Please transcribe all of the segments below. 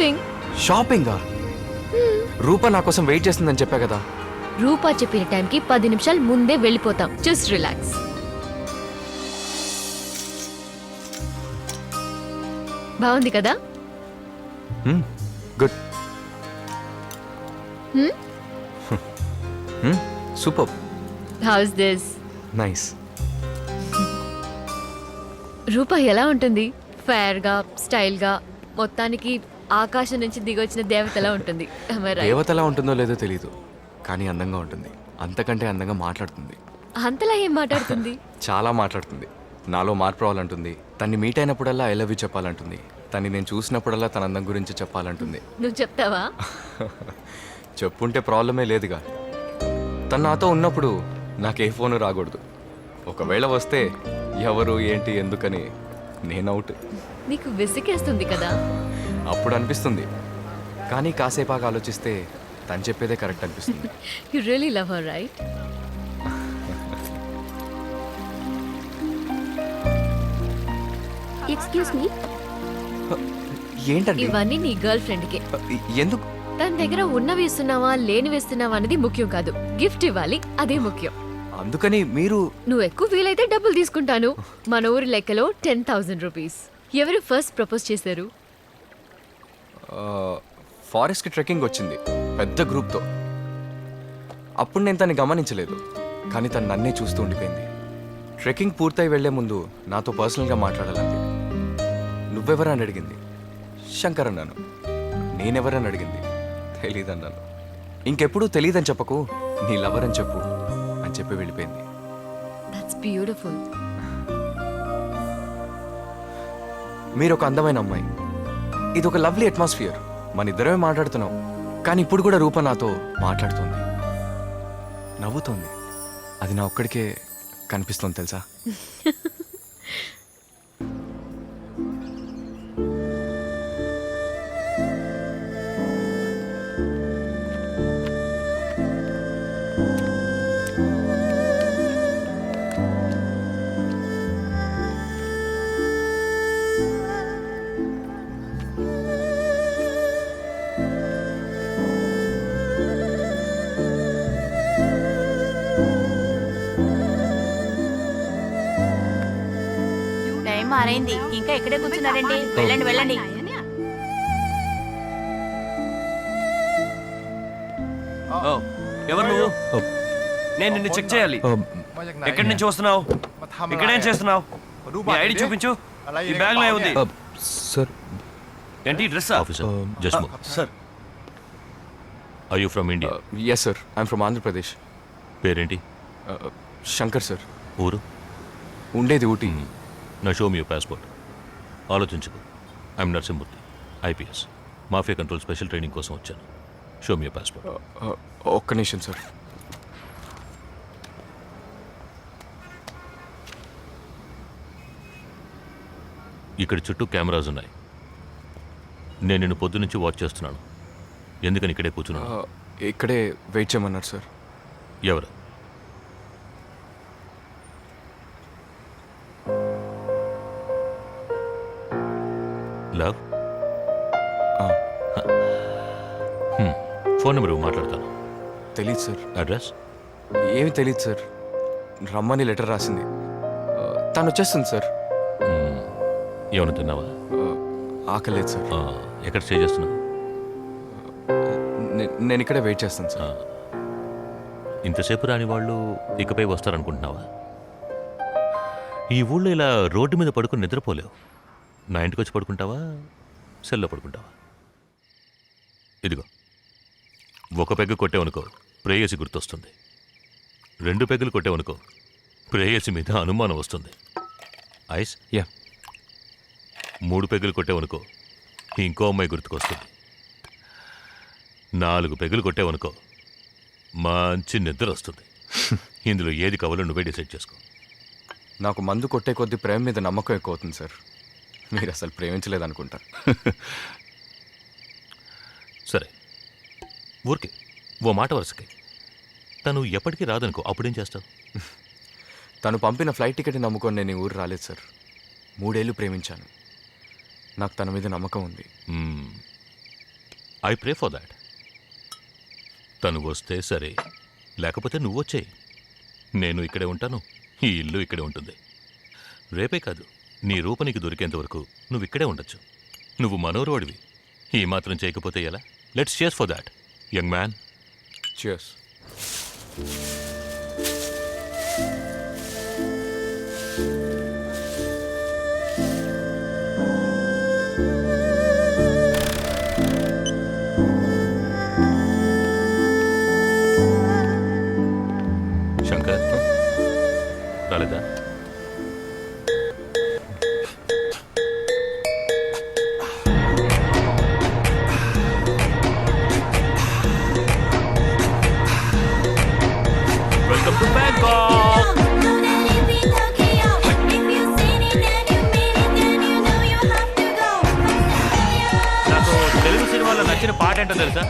Shopping. షాపింగా? రూపా నా కోసం wait చేస్తుందని చెప్పా కదా. రూపా చెప్పిన టైంకి 10 నిమిషాలు ముందే వెళ్ళిపోతాం. Just relax. బాగుంది కదా? Good. Super. How's this? Nice. Roopa ఎలా ఉంటుంది? ఫేర్ గా, స్టైల్ గా, మొత్తానికి ఆకాశం నుంచి దిగొచ్చిన దేవతలా ఉంటుంది. దేవతలా ఉంటుందో లేదో తెలీదు, కానీ అందంగా ఉంటుంది. అంతకంటే అందంగా మాట్లాడుతుంది. అంతలా ఏం మాట్లాడుతుంది? చాలా మాట్లాడుతుంది. నాలో మార్పు రావాలంటుంది. తన్ని మీట్ అయినప్పుడల్లా ఐ లవ్ యూ చెప్పాలంటుంది. తన్ని నేను చూసినప్పుడల్లా తన అందం గురించి చెప్పాలంటుంది. నువ్వు చెప్తావా? చెప్పుంటే ప్రాబ్లమే లేదుగా. తను నాతో ఉన్నప్పుడు నాకే ఫోన్ రాకూడదు. ఒకవేళ వస్తే ఎవరు, ఏంటి, ఎందుకని నేను అవుట్. నీకు విసిగేస్తుంది కదా? అప్పుడు అనిపిస్తుంది, కానీ కాసేపాగా ఆలోచిస్తే తను చెప్పేదే కరెక్ట్ అనిపిస్తుంది. You really love her, right? Excuse me. ఏంటండి ఇవన్నీ నీ గర్ల్ ఫ్రెండ్కే. ఎందుకు? తన దగ్గర ఉన్నవి ఇస్తున్నావా లేనివి ఇస్తున్నావా అనేది ముఖ్యం కాదు. గిఫ్ట్ ఇవ్వాలి, అదే ముఖ్యం. అందుకని మీరు? నువ్వు ఎక్కువ వీలైతే డబ్బులు తీసుకుంటాను. మన ఊరి లెక్కలో 10,000 రూపీస్. ఎవరు ఫస్ట్ ప్రపోజ్ చేశారు? ఫారెస్ట్కి ట్రెక్కింగ్ వచ్చింది పెద్ద గ్రూప్తో. అప్పుడు నేను తను గమనించలేదు, కానీ తను నన్నే చూస్తూ ఉండిపోయింది. ట్రెక్కింగ్ పూర్తయి వెళ్లే ముందు నాతో పర్సనల్గా మాట్లాడాలంది. నువ్వెవరని అడిగింది. శంకర్ అన్నాను. నేనెవరని అడిగింది. తెలీదన్నాను. ఇంకెప్పుడు తెలీదని చెప్పకు, నీ లవర్ అని చెప్పు అని చెప్పి వెళ్ళిపోయింది. That's beautiful. మీరు ఒక అందమైన అమ్మాయి. ఇది ఒక లవ్లీ అట్మాస్ఫియర్. మన ఇద్దరమే మాట్లాడుతున్నాం, కానీ ఇప్పుడు కూడా రూప నాతో మాట్లాడుతుంది, నవ్వుతోంది. అది నా ఒక్కడికే కనిపిస్తుంది తెలుసా. టైం మారైంది, ఇంకా ఇక్కడే కూర్చున్నారండి. వెళ్ళండి వెళ్ళండి. ఎవరు నువ్వు? నేను నిన్ను చెక్ చేయాలి. ఎక్కడి నుంచి వస్తున్నావు? ఇక్కడేం చేస్తున్నావు? నీ ఐడి చూపించు. ఈ బ్యాగ్ లో ఏముంది? సార్, ఏంటి dress? Officer just move. Sir, are you from India? Yes sir, I'm from Andhra Pradesh. పేరేంటి? శంకర్ సార్. ఊరు? ఉండేది ఊటీ. నా షో మీ యువర్ పాస్పోర్ట్. ఆలోచించకు. I'm Narasimhamurthy, IPS, mafia control special training కోసం వచ్చాను. Show me your passport. ఒక్క నిమిషం సార్. ఇక్కడ చుట్టూ కెమెరాస్ ఉన్నాయి. నేను నిన్ను పొద్దు నుంచి వాచ్ చేస్తున్నాను. ఎందుకని ఇక్కడే కూర్చున్నాను? ఇక్కడే వెయిట్ చేయమన్నారు సార్. ఎవరు? లవ్? ఫోన్ నెంబర్ మాట్లాడతాను. తెలీదు సార్. అడ్రస్? ఏమి తెలియదు సార్. రమ్మని లెటర్ రాసింది. తను వచ్చేస్తుంది సార్. ఏమైనా తిన్నావా? ఆకలేదు సార్. ఎక్కడ స్టే చేస్తున్నావు? నేను ఇక్కడే వెయిట్ చేస్తాను సార్. ఇంతసేపు రాని వాళ్ళు ఇకపై వస్తారనుకుంటున్నావా? ఈ ఊళ్ళో ఇలా రోడ్డు మీద పడుకుని నిద్రపోలేవు. నా ఇంటికి వచ్చి పడుకుంటావా, సెల్లో పడుకుంటావా? ఇదిగో, ఒక పెగ్గు కొట్టేవనుకో ప్రేయసి గుర్తొస్తుంది. 2 పెగ్గులు కొట్టేవనుకో ప్రేయసి మీద అనుమానం వస్తుంది. ఐస్? యా. 3 పెగ్గులు కొట్టేవనుకో ఇంకో అమ్మాయి గుర్తుకొస్తుంది. 4 పెగ్గులు కొట్టేవనుకో మంచి నిద్ర వస్తుంది. ఇందులో ఏది కావాలో నువ్వే డిసైడ్ చేసుకో. నాకు మందు కొట్టే కొద్దీ ప్రేమ మీద నమ్మకం ఎక్కువ అవుతుంది సార్. మీరు అసలు ప్రేమించలేదనుకుంటా. సరే, ఊరికే ఓ మాట వరుసకి. తను ఎప్పటికీ రాదనుకో, అప్పుడేం చేస్తావు? తను పంపిన ఫ్లైట్ టికెట్ నమ్ముకొని నేను ఈ ఊరు రాలేదు సార్. 3 ఏళ్ళు ప్రేమించాను. నాకు తన మీద నమ్మకం ఉంది. I pray for that. తను వస్తే సరే, లేకపోతే నువ్వు వచ్చేయి. నేను ఇక్కడే ఉంటాను, ఈ ఇల్లు ఇక్కడే ఉంటుంది. రేపే కాదు, నీ రూపనికి దొరికేంత వరకు నువ్వు ఇక్కడే ఉండొచ్చు. నువ్వు మనోరోడివి, ఈ మాత్రం చేయకపోతే ఎలా? Let's cheers for that, young man. Cheers. Shankar రాలేదా? Welcome to Bangkok. నాకు తెలుగు సినిమాలో నచ్చిన పాట ఏంటో తెలుసా?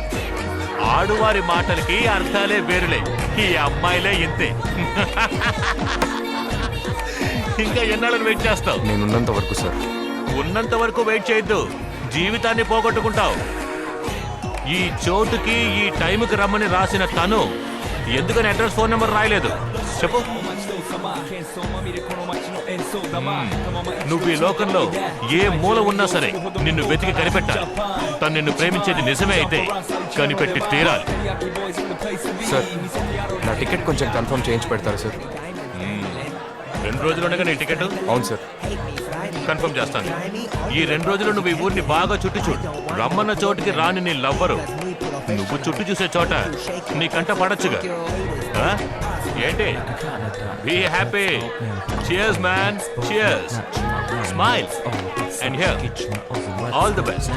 ఆడువారి మాటలకి అర్థాలే వేరులే, ఈ అమ్మాయిలే ఇంతే. ఇంకా ఎన్నాళ్ళని వెయిట్ చేస్తావు? నేనున్నంత వరకు సార్. ఉన్నంత వరకు వెయిట్ చేయొద్దు, జీవితాన్ని పోగొట్టుకుంటావు. ఈ చోటుకి ఈ టైంకి రమ్మని రాసిన తను ఎందుకని అడ్రస్ ఫోన్ నెంబర్ రాయలేదు చెప్పు? నువ్వు ఈ లోకంలో ఏ మూల ఉన్నా సరే నిన్ను వెతికి కనిపెట్టాలి. తను నిన్ను ప్రేమించేది నిజమే అయితే కనిపెట్టి తీరాలి. సార్, నా టికెట్ కొంచెం కన్ఫర్మ్ చేయించి పెడతారా సార్? 2 రోజులు ఉండగా నీ టికెట్ అవును సార్. కన్ఫర్మ్ చేస్తాను. ఈ 2 రోజులు నువ్వు ఈ ఊరిని బాగా చుట్టి చూడు. రమ్మన్న చోటుకి రాని నీ లవ్వరు నువ్వు చుట్టూ చూసే చోట నీ కంట పడచ్చుగా. ఆ? ఏంటి? Be happy. Cheers man, cheers. Smile and here all the best.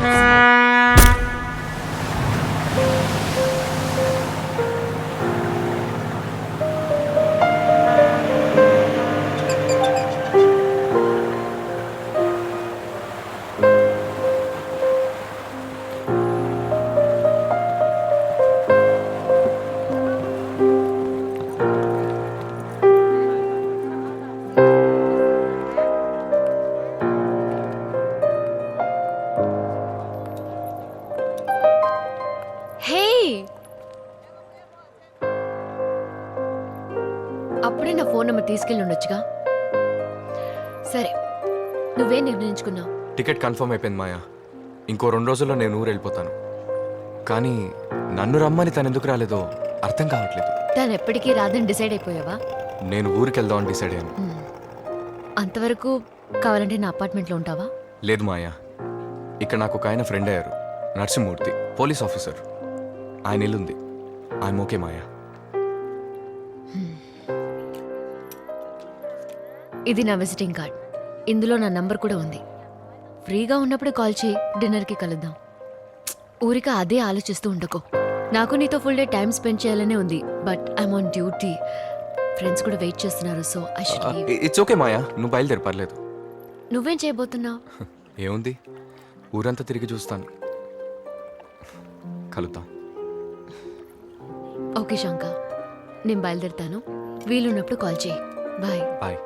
హే, అప్పుడే నా ఫోన్ నెంబర్ తీసుకెళ్ళి ఉండొచ్చుగా. సరే, నువ్వేం నిర్ణయించుకున్నావు? టికెట్ కన్ఫర్మ్ అయిపోయింది మాయా. ఇంకో 2 రోజుల్లో నేను ఊరు వెళ్ళిపోతాను. కానీ నన్ను రమ్మని తను ఎందుకు రాలేదో అర్థం కావట్లేదు. తను ఎప్పటికీ రాదని డిసైడ్ అయిపోయావా? నేను ఊరికి వెళ్దామని డిసైడ్ అయ్యాను. అంతవరకు కావాలంటే నా అపార్ట్మెంట్లో ఉంటావా? లేదు మాయా, ఇక్కడ నాకు ఒక ఆయన ఫ్రెండ్ అయ్యారు, నరసింహమూర్తి, పోలీస్ ఆఫీసర్. ఆయన ఇల్లుంది. ఐఎమ్ ఓకే మాయా. ఇది నా విజిటింగ్ కార్డ్. ఇందులో నా నంబర్ కూడా ఉంది. ఫ్రీగా ఉన్నప్పుడు కాల్ చేయి, డిన్నర్కి కలుద్దాం. ఊరిక అదే ఆలోచిస్తూ ఉండకో. నాకు నీతో ఫుల్ డే టైం స్పెండ్ చేయాలనే ఉంది, but I'm on duty. Friends కూడా వెయిట్ చేస్తున్నారు, so I should leave. It's okay Maya, నువ్వు బయలుదేరి, పర్లేదు. నువ్వేం చేయబోతున్నావు? ఏముంది, ఊరంతా తిరిగి చూస్తాను. కలుద్దాం. ఓకే శంక, నేను బయలుదేరుతాను. వీలున్నప్పుడు కాల్ చేయి. బాయ్. బాయ్.